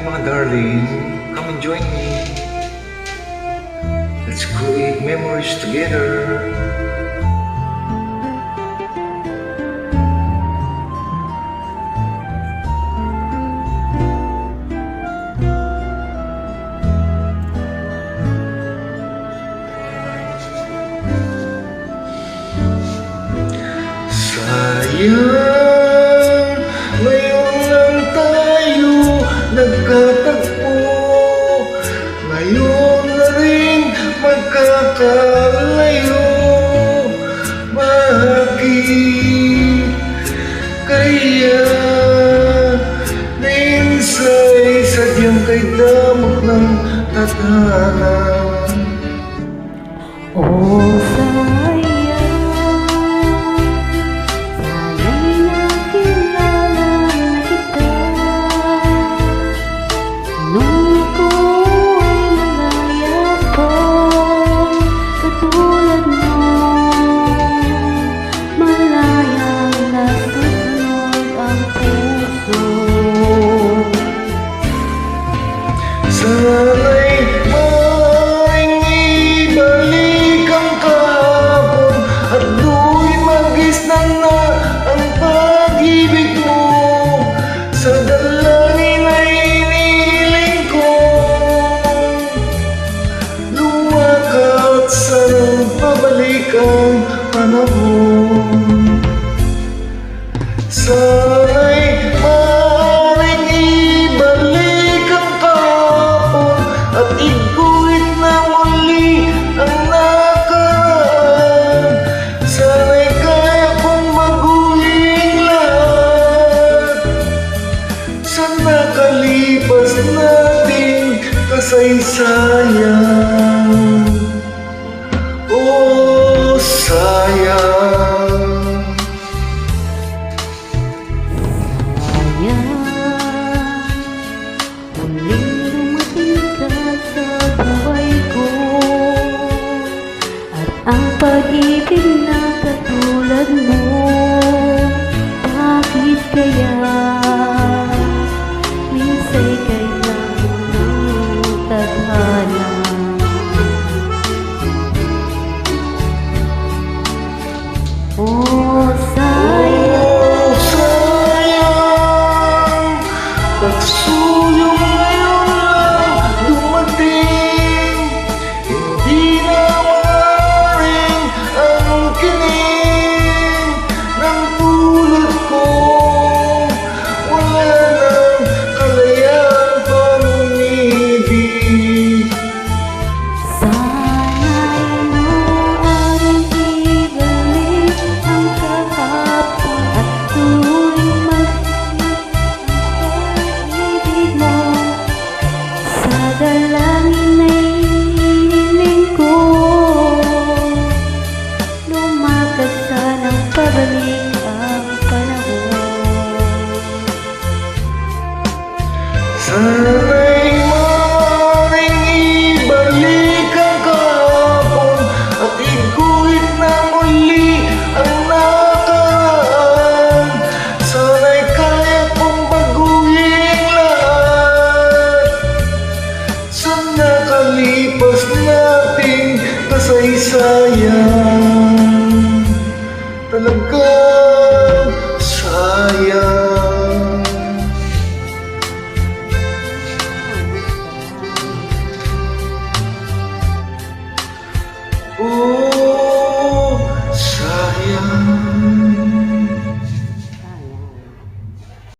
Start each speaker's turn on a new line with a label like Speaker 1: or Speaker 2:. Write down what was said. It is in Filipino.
Speaker 1: mga darling, come and join me. Let's create memories together. Sayang, ngayon lang tayo nagkatagpo. Ngayon na rin magkakalayo. Bakit kaya minsa'y sadyang kay damot ng tadhana?
Speaker 2: Oh, sayang, sana'y nakilala kita nung ako ay malaya pa. Katulad mo, malayang nasusunod ang puso.
Speaker 1: Sana'y maaaring ibalik ang kahapon at do'y magisnan na ang pag-ibig mo. Sa dalangin ay iniling ko lumakat, sana'y pabalik ang panahon. Sana'y maaaring ibalik ang kahapon at iguhit na muli ang nakaraan. Sana'y kaya kong baguhin lahat sa nakalipas nating kasaysayan. Oh, sayang.
Speaker 2: Muling dumating ka sa buhay ko, at ang pag-ibig na katulad mo. Bakit kaya minsa'y kailangan ng tadhana? Oh, sayang,
Speaker 1: Sayang, pagsuyong ngayon lang dumating. Hindi na maaaring ang kinig ng tulad ko. Wala nang kalayaan pag-ibig.
Speaker 2: sana'y maaaring ibalik ang kahapon at tuwing mag-ibig mo. Sa dalangin ay hinihiling ko lumakas sanang pabalik ang panahon.
Speaker 1: Sana'y maaaring ibalik ang kahapon at iguhit na muli ang nakaraan. Sana'y kaya kong baguhin lahat sa nakalipas nating kasaysayan. Talagang sayang. Oh,